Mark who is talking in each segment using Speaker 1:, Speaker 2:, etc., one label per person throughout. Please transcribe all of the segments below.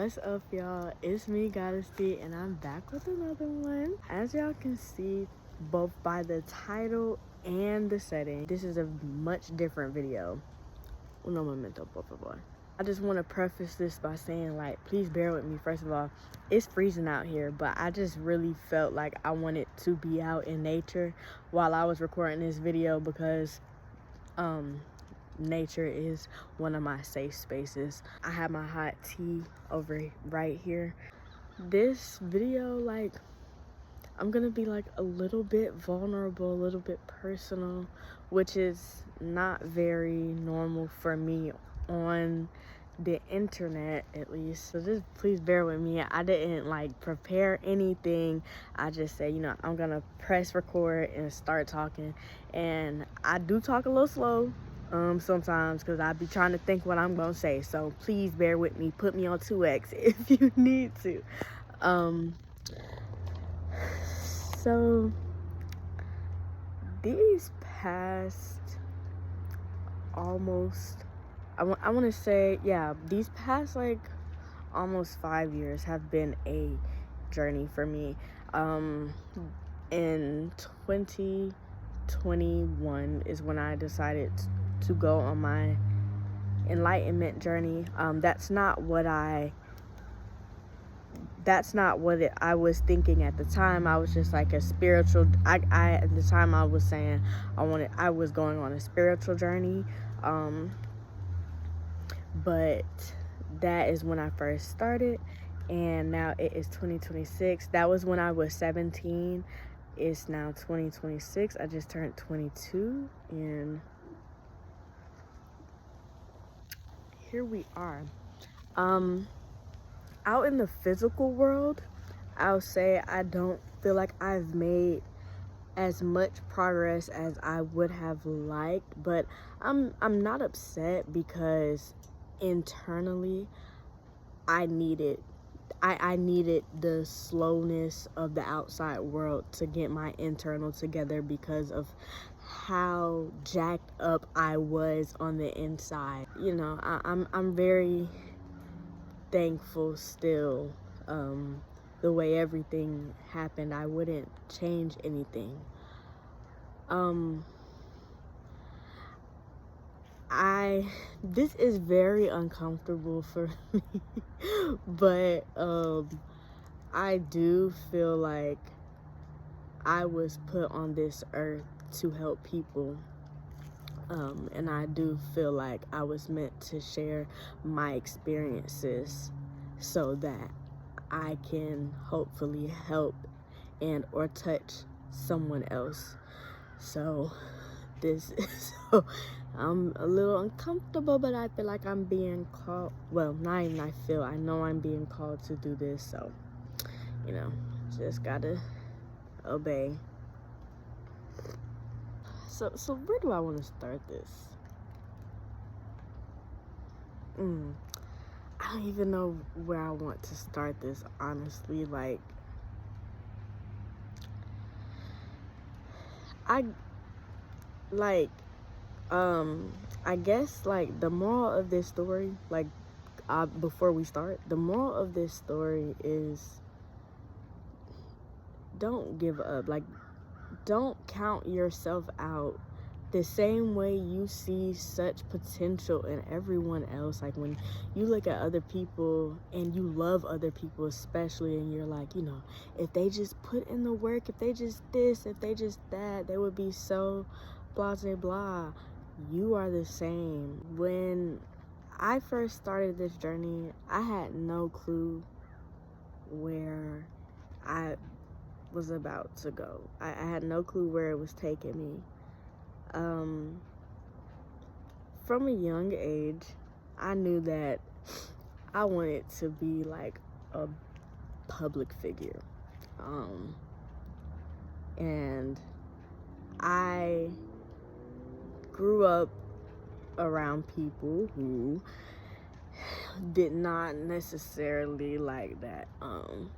Speaker 1: What's up, y'all? It's me, Goddess T, and I'm back with another one. As y'all can see, both by the title and the setting, this is a much different video. No momento, por favor. I just want to preface this by saying, please bear with me. First of all, it's freezing out here, but I just really felt like I wanted to be out in nature while I was recording this video because, nature is one of my safe spaces. I have my hot tea over right here. This video, I'm gonna be a little bit vulnerable, a little bit personal, which is not very normal for me on the internet, at least. So just please bear with me. I didn't prepare anything. I just said, I'm gonna press record and start talking. And I do talk a little slow sometimes because I be trying to think what I'm gonna say. So please bear with me. Put me on 2x if you need to. So these past these past almost 5 years have been a journey for me. In 2021 is when I decided to go on my enlightenment journey. That's not what I was thinking at the time. I was just like a spiritual, at the time I was saying I was going on a spiritual journey. But that is when I first started, and now it is 2026. That was when I was 17. It's now 2026. I just turned 22, and here we are. Out in the physical world, I'll say I don't feel like I've made as much progress as I would have liked, but I'm not upset because internally I needed the slowness of the outside world to get my internal together because of how jacked up I was on the inside. I'm very thankful still. The way everything happened, I wouldn't change anything. This is very uncomfortable for me, but I do feel like I was put on this earth to help people. And I do feel like I was meant to share my experiences so that I can hopefully help and or touch someone else. So I'm a little uncomfortable, but I feel like I'm being called. Well, not even I know I'm being called to do this. So, just gotta obey. So where do I want to start this? I don't even know where I want to start this, honestly. I guess the moral of this story, before we start, the moral of this story is don't give up. Don't count yourself out. The same way you see such potential in everyone else, when you look at other people and you love other people especially, and you're like, if they just put in the work, if they just this, if they just that, they would be so blah blah blah. You are the same. When I first started this journey, I had no clue where I was about to go. I had no clue where it was taking me. From a young age, I knew that I wanted to be a public figure. And I grew up around people who did not necessarily like that. And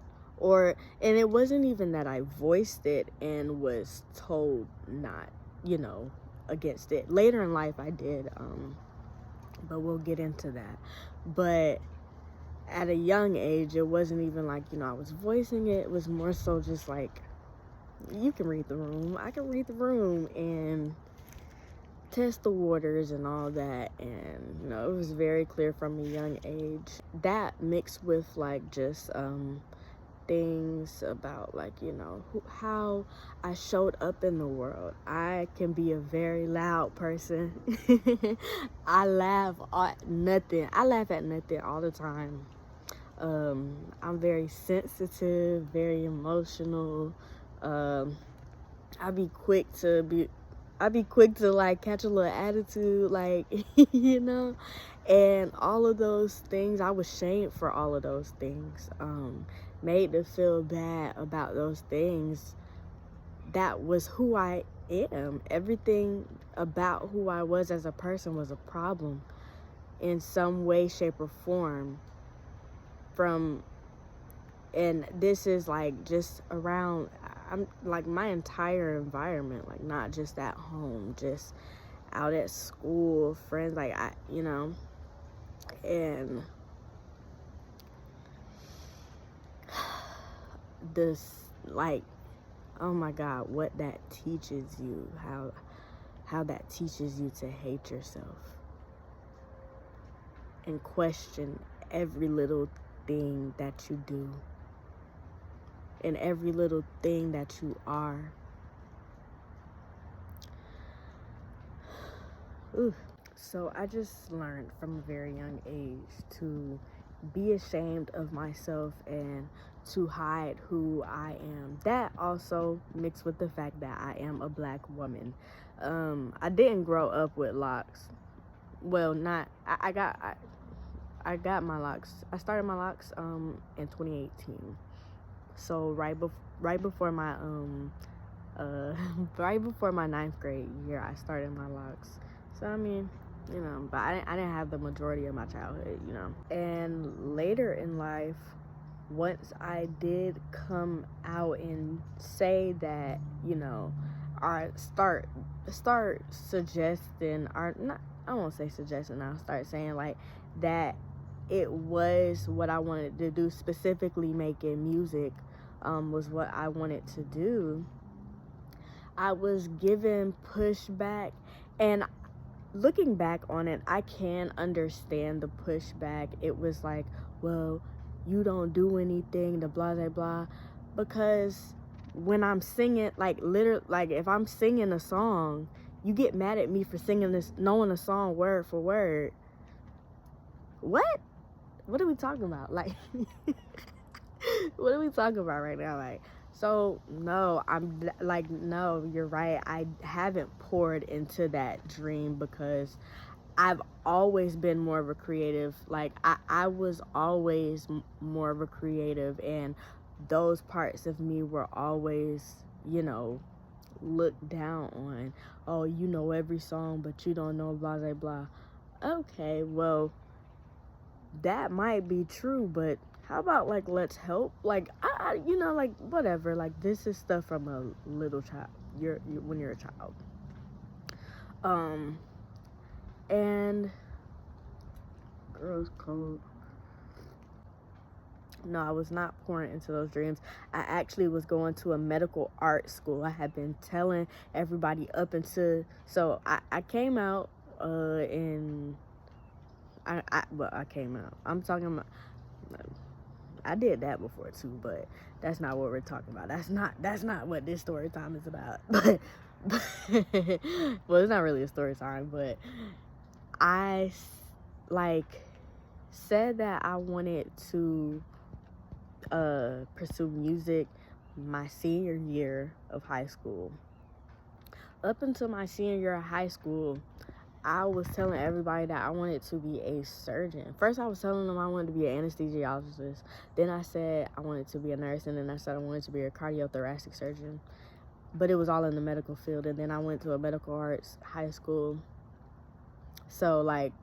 Speaker 1: it wasn't even that I voiced it and was told not, against it. Later in life I did, but we'll get into that. But at a young age, it wasn't even like, you know, I was voicing it. It was more so just like, you can read the room. I can read the room and test the waters and all that. And, you know, it was very clear from a young age. That mixed with like just things about like, you know, how I showed up in the world. I can be a very loud person. I laugh at nothing all the time. I'm very sensitive, very emotional. I'd be quick to like catch a little attitude, like, you know, and all of those things. I was shamed for all of those things, made to feel bad about those things. That was who I am. Everything about who I was as a person was a problem in some way, shape, or form. And this is like just around, I'm like my entire environment, like not just at home, just out at school, friends, like you know. And this, like, oh my God, what that teaches you, how that teaches you to hate yourself and question every little thing that you do and every little thing that you are. Ooh. So I just learned from a very young age to be ashamed of myself and to hide who I am. That also mixed with the fact that I am a Black woman. I didn't grow up with locks. Well, not I got my locks. I started my locks in 2018. So right before my right before my 9th grade year, I started my locks. So I mean, you know, but I didn't have the majority of my childhood, you know. And later in life, once I did come out and say that, you know, or start suggesting, or not, I won't say suggesting, I'll start saying like that it was what I wanted to do, specifically making music, was what I wanted to do. I was given pushback, and looking back on it, I can understand the pushback. It was like, well, you don't do anything, the blah blah blah, because when I'm singing, like literally, like if I'm singing a song, you get mad at me for singing this, knowing a song word for word. What are we talking about? Like, what are we talking about right now? Like, so no, I'm like, no, you're right. I haven't poured into that dream because I've always been more of a creative. Like, I was always more of a creative, and those parts of me were always, you know, looked down on. Oh, you know every song, but you don't know blah, blah, blah. Okay, well, that might be true, but how about, like, let's help? Like, I you know, like, whatever. Like, this is stuff from a little child. When you're a child. And girls cold. No, I was not pouring into those dreams. I actually was going to a medical art school. I had been telling everybody up until, so I came out in I came out. I'm talking about, I did that before too, but that's not what we're talking about. That's not what this story time is about. But well, it's not really a story time, but I like said that I wanted to pursue music my senior year of high school. Up until my senior year of high school, I was telling everybody that I wanted to be a surgeon. First, I was telling them I wanted to be an anesthesiologist. Then I said I wanted to be a nurse, and then I said I wanted to be a cardiothoracic surgeon. But it was all in the medical field. And then I went to a medical arts high school. So, like,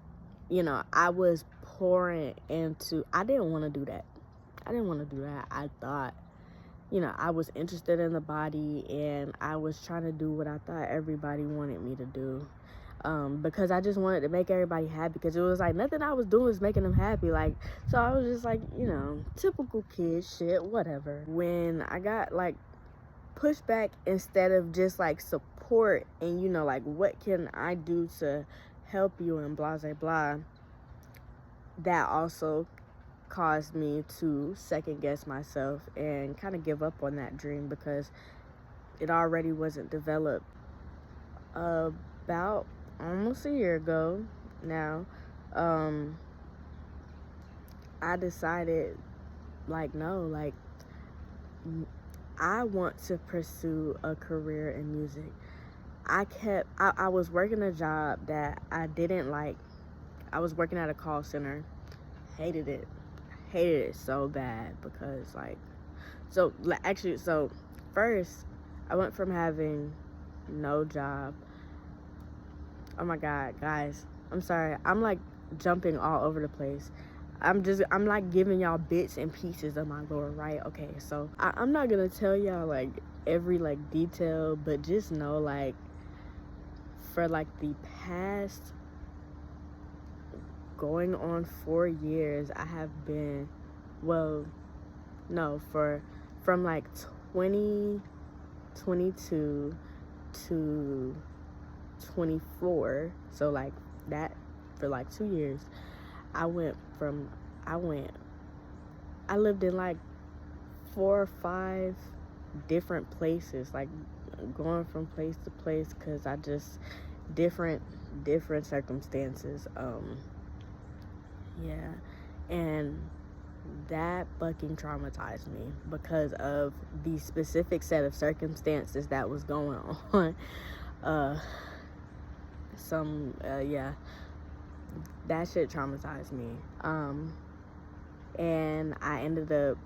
Speaker 1: you know, I was pouring into, I didn't want to do that. I thought, you know, I was interested in the body, and I was trying to do what I thought everybody wanted me to do. because I just wanted to make everybody happy, because it was like nothing I was doing was making them happy. Like, so I was just like, you know, typical kid shit, whatever. When I got like pushback instead of just like support and, you know, like what can I do to help you and blah blah blah, that also caused me to second guess myself and kind of give up on that dream, because it already wasn't developed. About almost a year ago now, I decided, like, no, like, I want to pursue a career in music. I was working a job that I didn't like. I was working at a call center. Hated it so bad, because like, so first I went from having no job. Oh my god, guys, I'm sorry, I'm like jumping all over the place. I'm like giving y'all bits and pieces of my lore, right? Okay, so I'm not gonna tell y'all like every like detail, but just know, like, for like the past going on 4 years, I have been, well, no, from like 2022 to 24, so like that, for like 2 years, I lived in like 4 or 5 different places, like going from place to place, because I just different circumstances. Yeah, and that fucking traumatized me because of the specific set of circumstances that was going on. Yeah, that shit traumatized me. And I ended up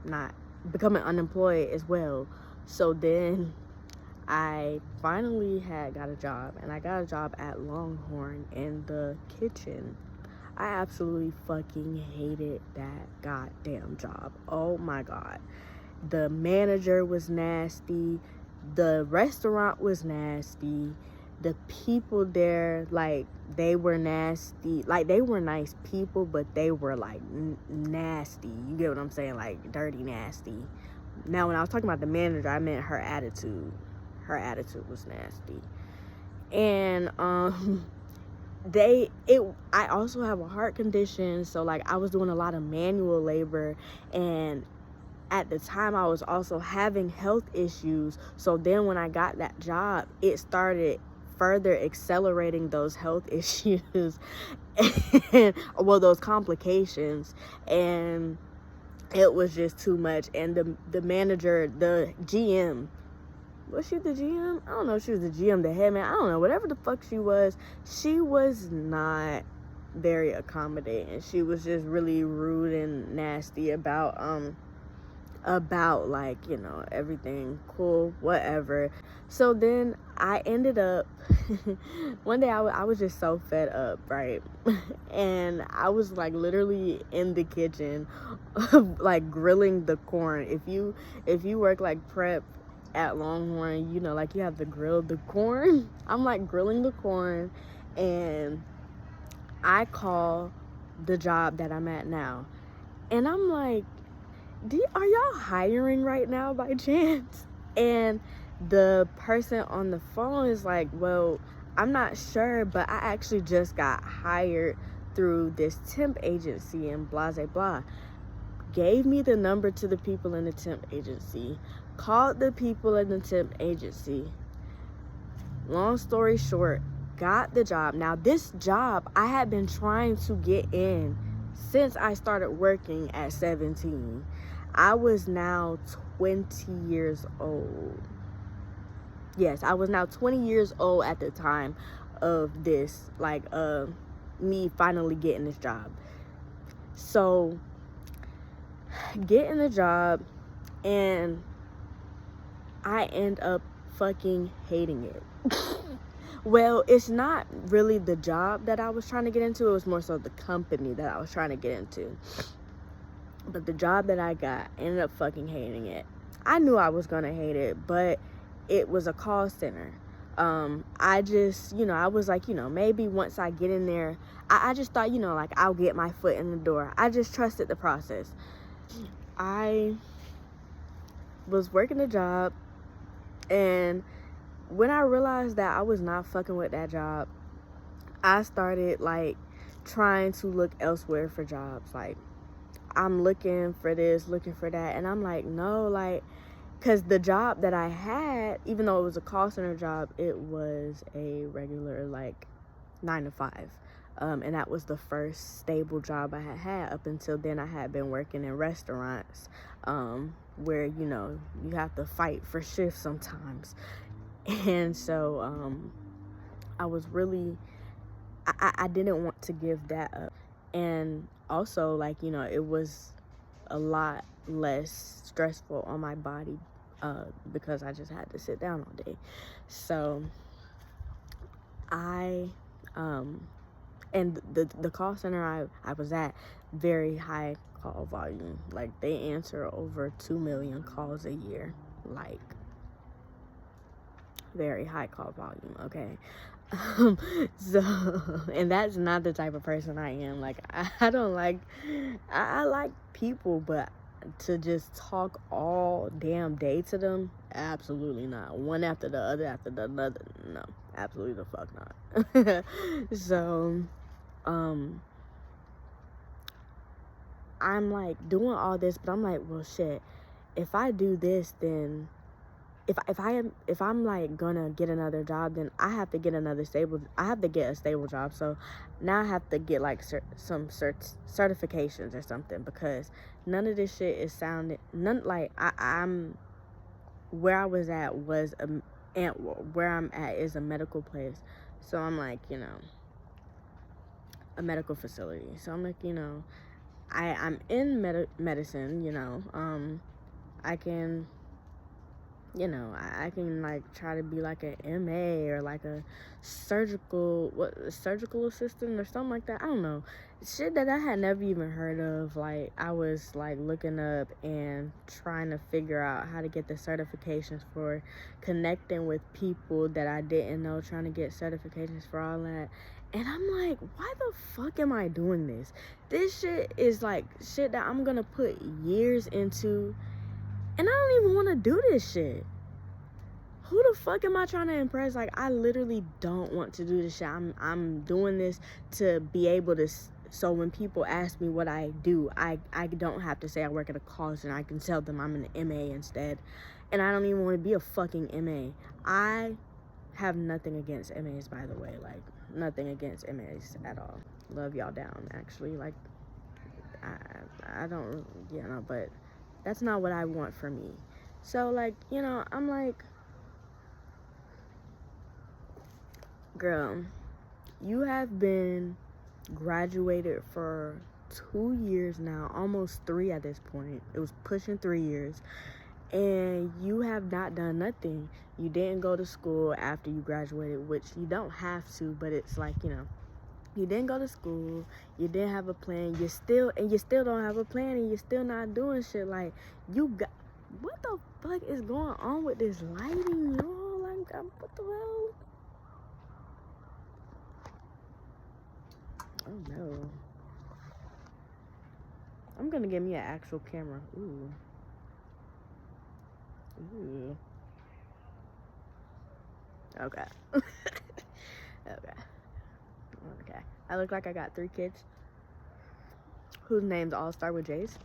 Speaker 1: not becoming unemployed as well. So then I finally got a job, and I got a job at Longhorn in the kitchen. I absolutely fucking hated that goddamn job. Oh my god. The manager was nasty. The restaurant was nasty. The people there, like, they were nasty. Like, they were nice people, but they were like nasty. You get what I'm saying? Like, dirty nasty. Now, when I was talking about the manager, I meant her attitude. Her attitude was nasty. And I also have a heart condition, so like I was doing a lot of manual labor, and at the time I was also having health issues. So then when I got that job, it started further accelerating those health issues and, well, those complications, and it was just too much. And the manager, the GM, was she the GM? I don't know if she was the GM, the head man, I don't know, whatever the fuck she was not very accommodating. She was just really rude and nasty about like, you know, everything cool, whatever. So then I ended up one day I was just so fed up, right? And I was like literally in the kitchen like grilling the corn. If you work like prep at Longhorn, you know, like you have to grill the corn. I'm like grilling the corn, and I call the job that I'm at now, and I'm like, are y'all hiring right now by chance? And the person on the phone is like, well, I'm not sure, but I actually just got hired through this temp agency and blah blah blah. Gave me the number to the people in the temp agency, called the people in the temp agency. Long story short, got the job. Now, this job I had been trying to get in since I started working at 17. I was now 20 years old. Yes, I was now 20 years old at the time of this, like, me finally getting this job. So, getting the job, and I end up fucking hating it. Well, it's not really the job that I was trying to get into. It was more so the company that I was trying to get into. But the job that I got, I ended up fucking hating it. I knew I was gonna hate it, but it was a call center. I just, I was like, maybe once I get in there, I just thought, like I'll get my foot in the door. I just trusted the process. I was working a job, and when I realized that I was not fucking with that job, I started like trying to look elsewhere for jobs. Like, I'm looking for this, looking for that, and I'm like, no, like, because the job that I had, even though it was a call center job, it was a regular like 9 to 5, and that was the first stable job I had had. Up until then, I had been working in restaurants, where you have to fight for shifts sometimes. And so I was really, I didn't want to give that up. And also, like, it was a lot less stressful on my body, because I just had to sit down all day. So I and the call center I was at, very high call volume. Like, they answer over 2 million calls a year. Like, very high call volume, okay? So, and that's not the type of person I am. Like, I don't like, I like people, but to just talk all damn day to them, absolutely not. One after the other after the other, no, absolutely the fuck not. So, I'm like doing all this, but I'm like, well, shit, if I do this, then if I'm like gonna get another job, then I have to get a stable job. So now I have to get like some certifications or something, because none of this shit is like I'm where I was at was and where I'm at is a medical place. So I'm like, a medical facility. So I'm like, I'm in medicine, I can, I can like try to be like an MA or like a surgical assistant or something like that. I don't know. Shit that I had never even heard of. Like, I was like looking up and trying to figure out how to get the certifications for connecting with people that I didn't know, trying to get certifications for all that. And I'm like, why the fuck am I doing this? This shit is like shit that I'm gonna put years into, and I don't even want to do this shit. Who the fuck am I trying to impress? Like, I literally don't want to do this shit. I'm doing this to be able to, so when people ask me what I do, I don't have to say I work at a call center. I can tell them I'm an MA instead. And I don't even want to be a fucking MA. I have nothing against MAs, by the way. Like, nothing against MAs at all. Love y'all down, actually. Like, I don't, but that's not what I want for me. So, like, I'm like, girl, you have been graduated for 2 years now, almost 3 at this point. It was pushing 3 years, and you have not done nothing. You didn't go to school after you graduated, which you don't have to, but it's like, you didn't go to school, you didn't have a plan, you still don't have a plan, and you're still not doing shit. Like, what the fuck is going on with this lighting, y'all? Like, what the hell? Oh no. I'm gonna get me an actual camera. Ooh. Okay. Okay. I look like I got 3 kids whose names all start with J's.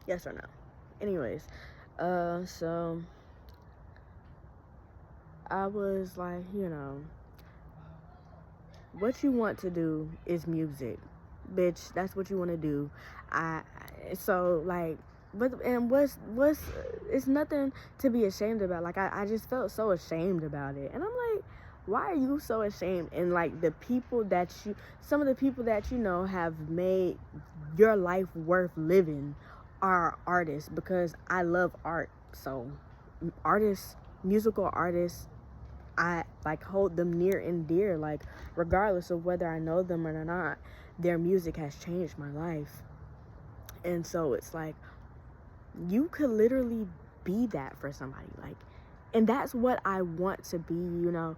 Speaker 1: Yes or no? Anyways, so I was like, what you want to do is music, bitch. That's what you want to do. So like, what's it's nothing to be ashamed about. Like, I just felt so ashamed about it, and I'm like, why are you so ashamed? And like, some of the people that have made your life worth living are artists, because I love art. So musical artists, I like hold them near and dear. Like, regardless of whether I know them or not, their music has changed my life. And so it's like, you could literally be that for somebody. Like, And that's what I want to be, you know.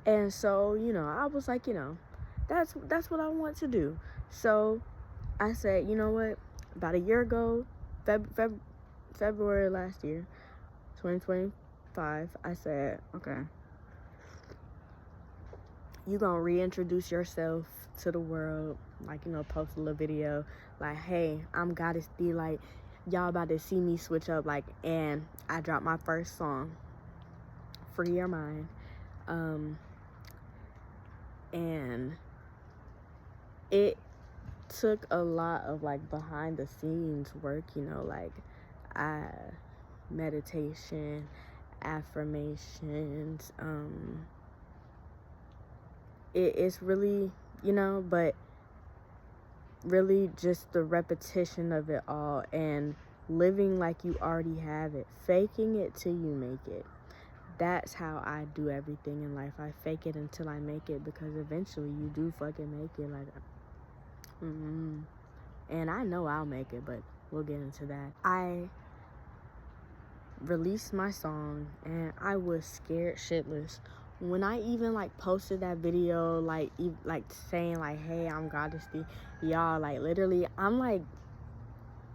Speaker 1: And so, you know, I was like, you know, that's what I want to do. So I said, you know what? About a year ago, February last year, 2025, I said, okay, you gonna reintroduce yourself to the world, like, you know, post a little video, like, hey, I'm Goddess D, like, y'all about to see me switch up, like, and I dropped my first song, Free Your Mind, and it took a lot of, like, behind the scenes work, you know, like, meditation, affirmations, it's really, you know, but really just the repetition of it all and living like you already have it, faking it till you make it. That's how I do everything in life. I fake it until I make it, because eventually you do fucking make it. Like, and I know I'll make it, but we'll get into that. I released my song and I was scared shitless. When I even like posted that video, like saying like, hey, I'm Goddess D, y'all, like literally I'm like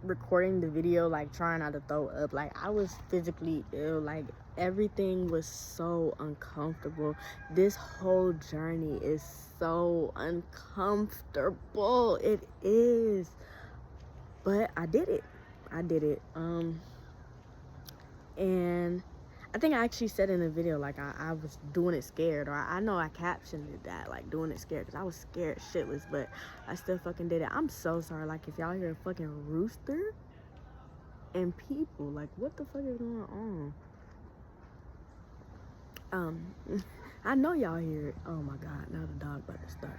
Speaker 1: recording the video, like trying not to throw up. Like I was physically ill. Like everything was so uncomfortable. This whole journey is so uncomfortable. It is. But I did it. And I think I actually said in the video, like, I was doing it scared, or I know I captioned it that, like, doing it scared, because I was scared shitless, but I still fucking did it. I'm so sorry. Like, if y'all hear a fucking rooster and people, like, what the fuck is going on? I know y'all hear it. Oh my God, now the dog about to start.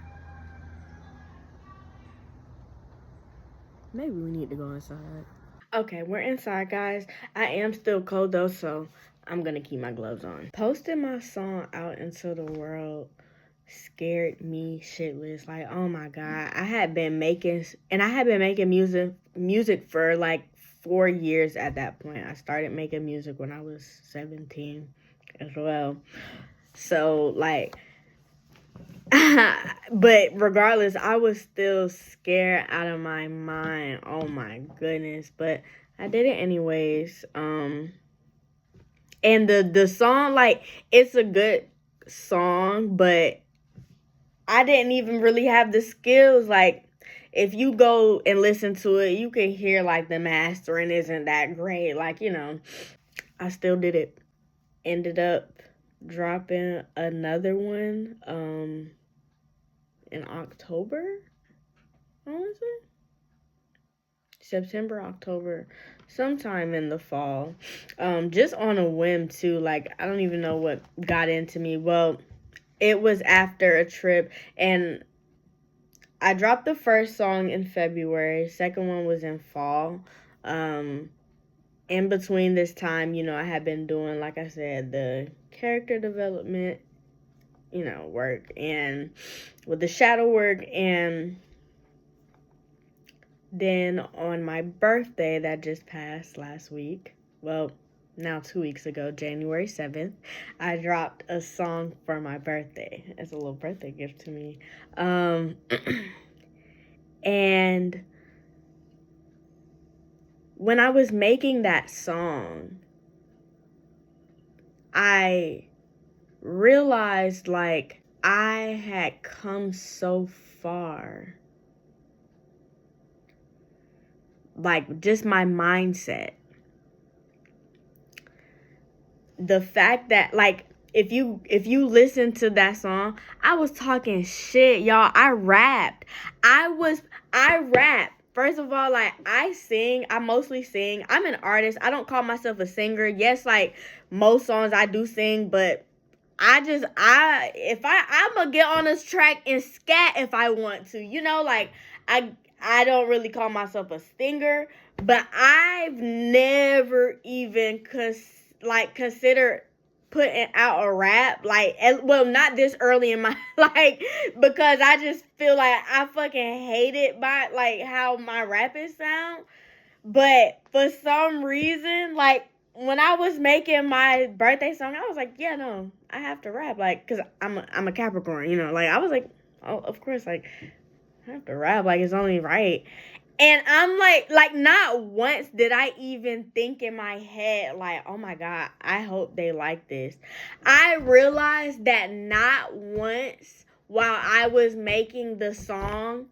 Speaker 1: Maybe we need to go inside. Okay, we're inside, guys. I am still cold though, so I'm gonna keep my gloves on. Posting my song out into the world scared me shitless. Like, oh my God. I had been making music for like 4 years at that point. I started making music when I was 17 as well. So like, but regardless, I was still scared out of my mind. Oh my goodness. But I did it anyways. And the song, like, it's a good song, but I didn't even really have the skills. Like, if you go and listen to it, you can hear like the mastering isn't that great. Like, you know, I still did it. Ended up dropping another one in October, I want to say September, October, sometime in the fall, just on a whim too. Like, I don't even know what got into me. Well, it was after a trip, and I dropped the first song in February. Second one was in fall. In between this time, you know, I had been doing, like I said, the character development, you know, work, and with the shadow work. And then on my birthday that just passed last week, well, now 2 weeks ago, January 7th, I dropped a song for my birthday as a little birthday gift to me. And when I was making that song, I realized, like, I had come so far. Like, just my mindset. The fact that, like, if you listen to that song, I was talking shit, y'all. I rapped. I rap. First of all, like, I mostly sing. I'm an artist. I don't call myself a singer. Yes, like, most songs I do sing, but I'm gonna get on this track and scat if I want to. You know, like, I don't really call myself a singer, but I've never even considered putting out a rap, like, well, not this early in my like, because I just feel like I fucking hate it by like how my rapping sound. But for some reason, like, when I was making my birthday song, I was like, yeah, no, I have to rap, like, cause I'm a Capricorn, you know, like I was like, oh, of course, like I have to rap, like it's only right. And I'm like not once did I even think in my head, like, oh my God, I hope they like this. I realized that not once while I was making the song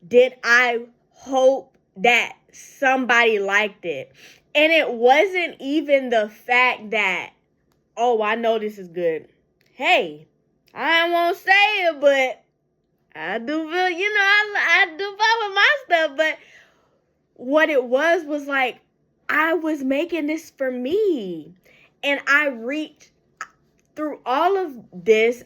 Speaker 1: did I hope that somebody liked it. And it wasn't even the fact that, oh, I know this is good. Hey, I won't say it, but I do feel, you know, I do follow my stuff. But what it was like, I was making this for me. And I reached through all of this.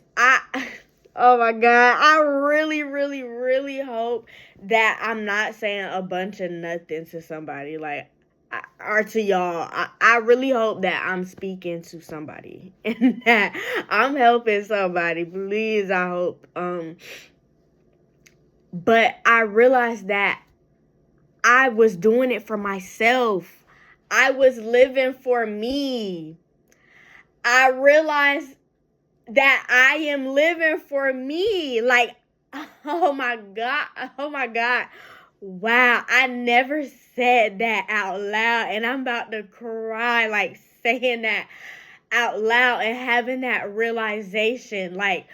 Speaker 1: Oh my God, I really, really, really hope that I'm not saying a bunch of nothing to somebody, like, or to y'all. I really hope that I'm speaking to somebody and that I'm helping somebody. Please, I hope. But I realized that I was doing it for myself. I was living for me. I realized that I am living for me. Like, oh my God. Oh my God. Wow. I never said that out loud. And I'm about to cry, like, saying that out loud and having that realization. Like,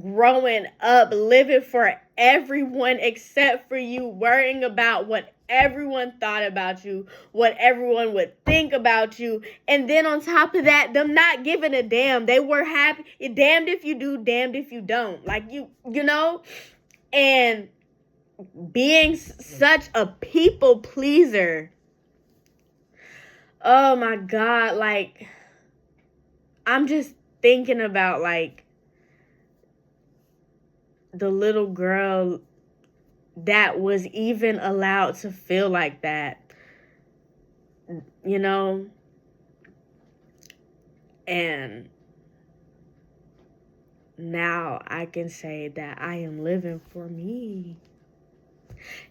Speaker 1: growing up, living for everyone except for you, worrying about what everyone thought about you, what everyone would think about you, and then on top of that, them not giving a damn. They were happy, damned if you do, damned if you don't. Like, you know, and being such a people pleaser. Oh my God, like, I'm just thinking about, like, the little girl that was even allowed to feel like that, you know? And now I can say that I am living for me.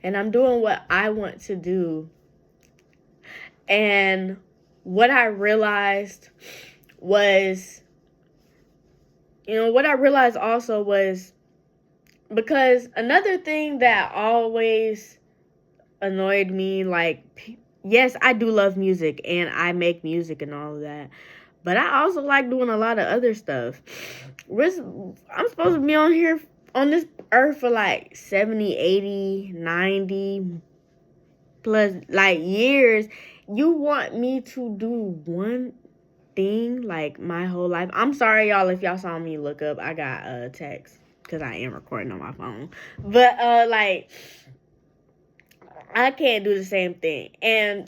Speaker 1: And I'm doing what I want to do. And what I realized was, you know, what I realized also was, because another thing that always annoyed me, like, yes, I do love music and I make music and all of that, but I also like doing a lot of other stuff. I'm supposed to be on here, on this earth for like 70, 80, 90 plus like years. You want me to do one thing like my whole life? I'm sorry, y'all, if y'all saw me look up. I got a text because I am recording on my phone. But like, I can't do the same thing. And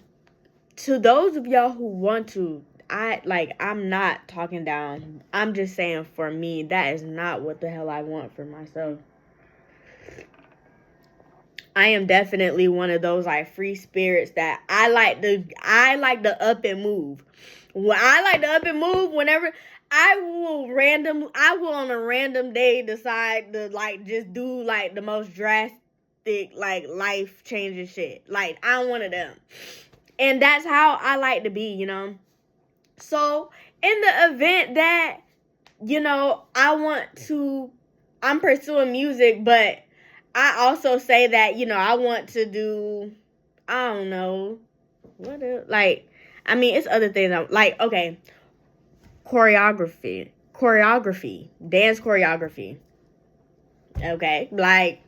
Speaker 1: to those of y'all who want to, I'm not talking down. I'm just saying, for me, that is not what the hell I want for myself. I am definitely one of those like free spirits that I like to up and move. When I like to up and move, whenever I will on a random day decide to like just do like the most drastic like life changing shit. Like, I'm one of them. And that's how I like to be, you know. So in the event that, you know, I'm pursuing music, but I also say that, you know, I want to do, I don't know, what else? Like, I mean, it's other things. Like, okay, choreography, dance choreography. Okay, like,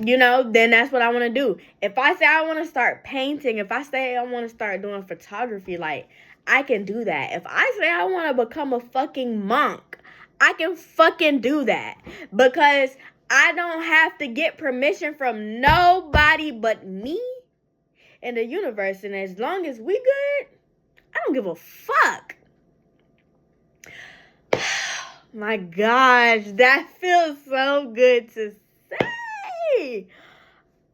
Speaker 1: you know, then that's what I want to do. If I say I want to start painting, if I say I want to start doing photography, like, I can do that. If I say I want to become a fucking monk, I can fucking do that. Because I don't have to get permission from nobody but me and the universe. And as long as we good, I don't give a fuck. My gosh, that feels so good to say.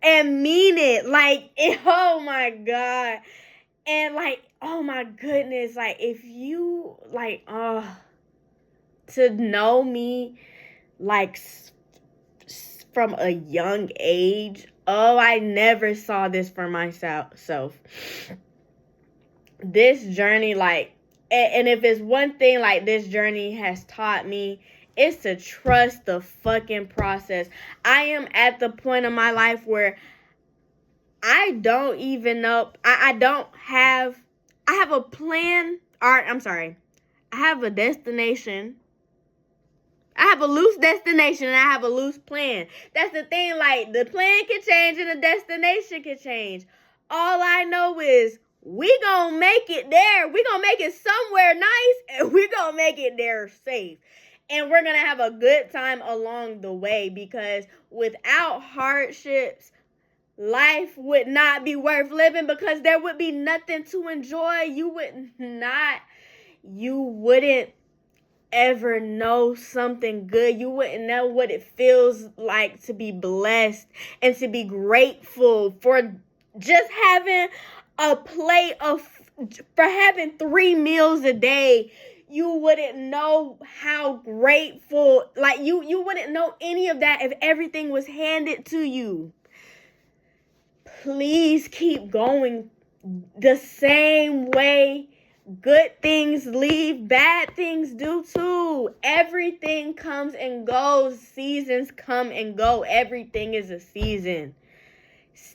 Speaker 1: And mean it. Like, oh my God. And like, oh my goodness. Like, if you, like, to know me, like, from a young age, I never saw this for myself. this journey, like, and if it's one thing like this journey has taught me, it's to trust the fucking process. I am at the point of my life where I don't even know. I have a plan. I'm sorry. I have a destination. I have a loose destination and I have a loose plan. That's the thing. Like, the plan can change and the destination can change. All I know is we gonna make it there. We gonna make it somewhere nice and we gonna make it there safe. And we're gonna have a good time along the way, because without hardships, life would not be worth living, because there would be nothing to enjoy. You wouldn't ever know something good. You wouldn't know what it feels like to be blessed and to be grateful for just having a plate for having 3 meals a day. You wouldn't know how grateful, like, you wouldn't know any of that if everything was handed to you. Please keep going the same way. Good things leave, bad things do too. Everything comes and goes. Seasons come and go. Everything is a season.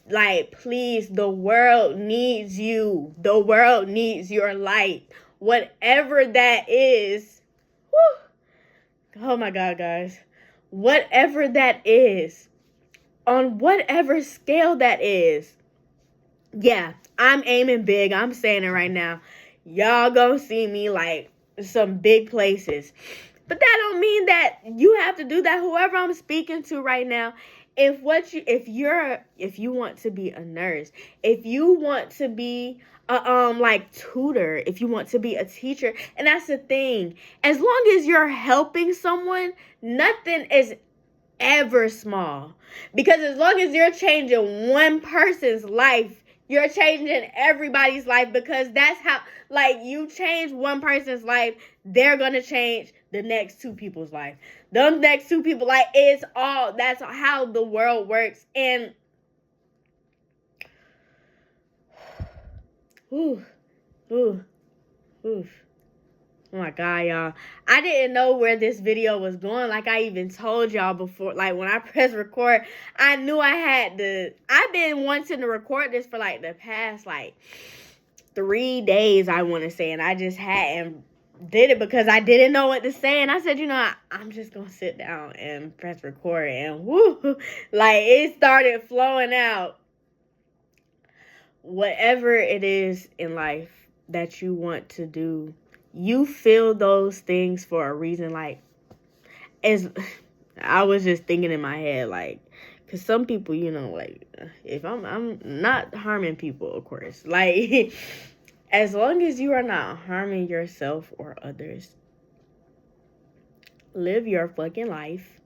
Speaker 1: Like, please, the world needs you. The world needs your light. Whatever that is. Whew, oh my God, guys. Whatever that is, on whatever scale that is. Yeah, I'm aiming big. I'm saying it right now. Y'all gonna see me like some big places. But that don't mean that you have to do that. Whoever I'm speaking to right now, if you want to be a nurse, if you want to be a like tutor, if you want to be a teacher, and that's the thing. As long as you're helping someone, nothing is ever small. Because as long as you're changing one person's life, you're changing everybody's life, because that's how, like, you change one person's life, they're gonna change the next 2 people's life. Them next 2 people, like, that's how the world works. And ooh. Oh my God, y'all. I didn't know where this video was going. Like I even told y'all before, like when I pressed record, I knew I've been wanting to record this for like the past like 3 days, I want to say. And I just hadn't did it because I didn't know what to say. And I said, I'm just going to sit down and press record. And whoo, like it started flowing out. Whatever it is in life that you want to do, you feel those things for a reason. Like, as I was just thinking in my head, like, because some people, like, if I'm not harming people, of course, like, as long as you are not harming yourself or others, live your fucking life,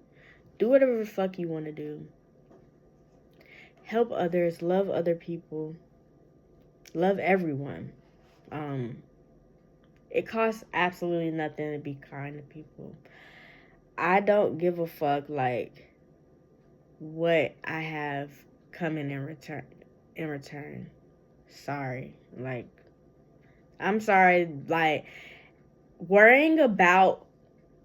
Speaker 1: do whatever the fuck you want to do, help others, love other people, love everyone. It costs absolutely nothing to be kind to people. I don't give a fuck, like, what I have coming in return. Sorry. Like, I'm sorry. Like, worrying about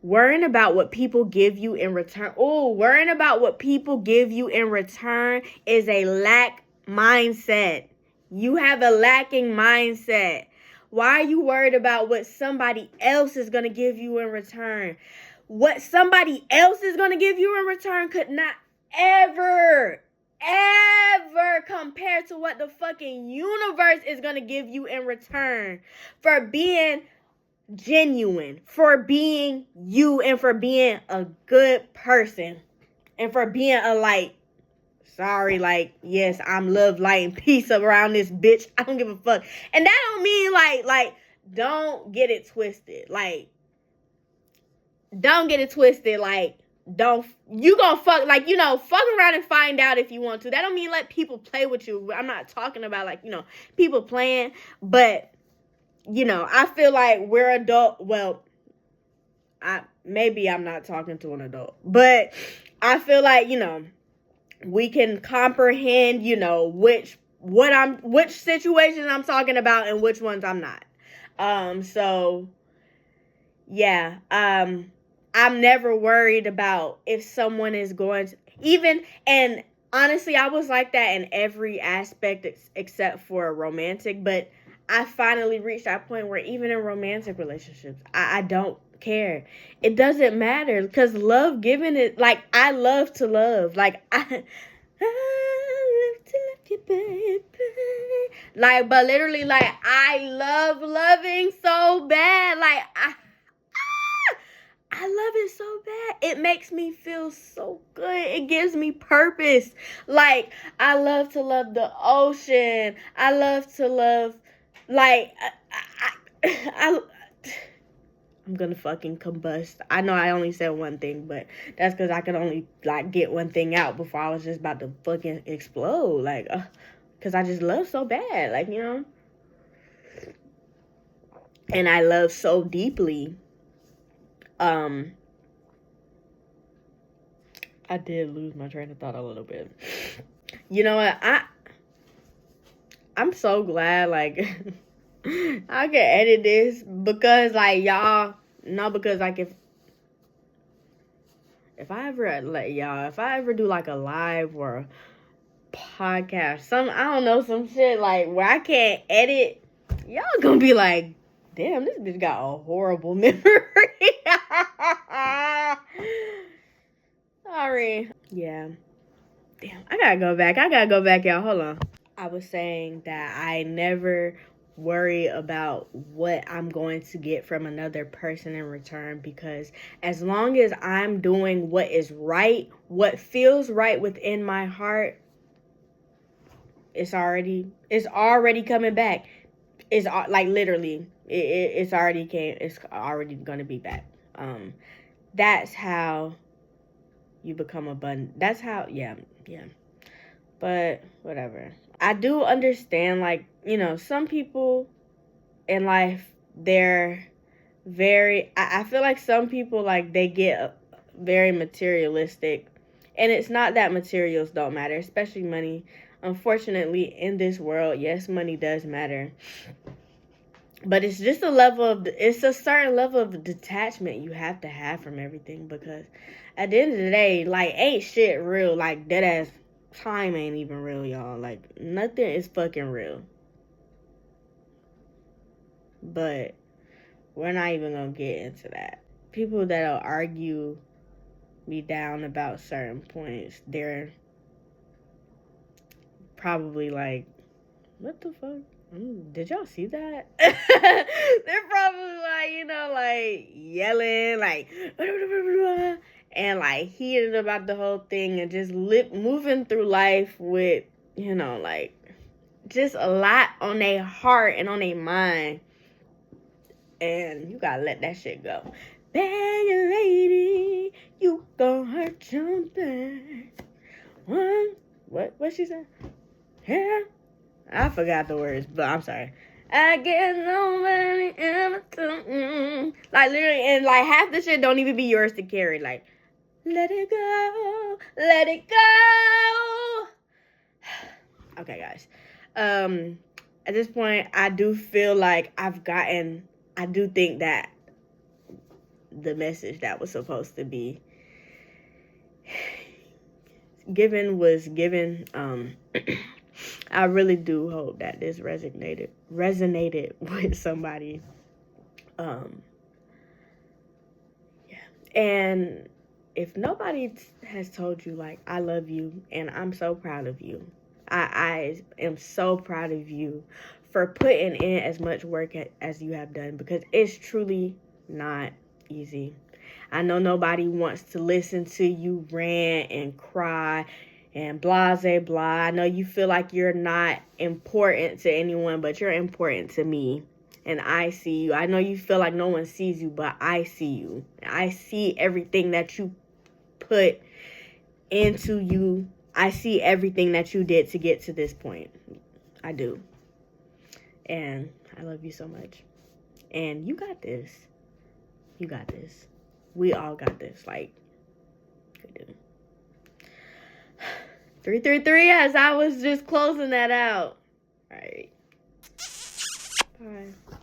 Speaker 1: what people give you in return. Worrying about what people give you in return is a lack mindset. You have a lacking mindset. Why are you worried about what somebody else is going to give you in return? What somebody else is going to give you in return could not ever compare to what the fucking universe is going to give you in return for being genuine, for being you, and for being a good person, and for being a light. Sorry, like, yes, I'm love, light, and peace around this bitch. I don't give a fuck. And that don't mean, like, don't get it twisted. Like, don't get it twisted. Like, you gonna fuck, like, fuck around and find out if you want to. That don't mean let people play with you. I'm not talking about, like, people playing. But, I feel like we're adult. Well, maybe I'm not talking to an adult. But I feel like, we can comprehend, which situations I'm talking about and which ones I'm not. So yeah, I'm never worried about if someone is going to and honestly, I was like that in every aspect except for romantic, but I finally reached that point where even in romantic relationships, I don't care. It doesn't matter because love giving it, like, I love to love. Like, I love to love you, baby. Like, but literally, like, I love loving so bad. Like, I love it so bad. It makes me feel so good. It gives me purpose. Like, I love to love the ocean. I love to love, like, I'm gonna fucking combust. I know I only said one thing, but that's because I could only, like, get one thing out before I was just about to fucking explode. Like, because I just love so bad. Like, you know? And I love so deeply. I did lose my train of thought a little bit. You know what? I'm so glad, like, I can edit this because, like, y'all know, because, like, if I ever, like, y'all, if I ever do, like, a live or a podcast, I don't know, some shit, like, where I can't edit, y'all gonna be like, damn, this bitch got a horrible memory. Sorry. Yeah. Damn, I gotta go back, y'all. Hold on. I was saying that I never worry about what I'm going to get from another person in return, because as long as I'm doing what is right, what feels right within my heart, it's already coming back. It's like literally, it's already gonna be back. That's how you become abundant. That's how, yeah. But whatever. I do understand, like, you know, some people in life, they're I feel like some people, like, they get very materialistic. And it's not that materials don't matter, especially money. Unfortunately, in this world, yes, money does matter. But it's just it's a certain level of detachment you have to have from everything, because at the end of the day, like, ain't shit real. Like, dead ass time ain't even real, y'all. Like, nothing is fucking real. But we're not even gonna get into that. People that'll argue me down about certain points, they're probably like, what the fuck? Did y'all see that? They're probably like, you know, like, yelling, like, and like heated about the whole thing, and just moving through life with, you know, like, just a lot on their heart and on their mind. And you gotta let that shit go. Begging lady, you gon' hurt your back. What she said? Yeah, I forgot the words, but I'm sorry. I guess nobody ever told me. Like, literally, and like half the shit don't even be yours to carry. Like, let it go, let it go. Okay, guys. At this point, I do feel like I do think that the message that was supposed to be given was given. I really do hope that this resonated with somebody. Yeah. And if nobody has told you, like, I love you and I'm so proud of you, I am so proud of you for putting in as much work as you have done, because it's truly not easy. I know nobody wants to listen to you rant and cry and blah, blah, blah. I know you feel like you're not important to anyone, but you're important to me. And I see you. I know you feel like no one sees you, but I see you. I see everything that you put into you. I see everything that you did to get to this point. I do. And I love you so much. And you got this. You got this. We all got this. Like, we do. 333 as I was just closing that out. All right. Bye.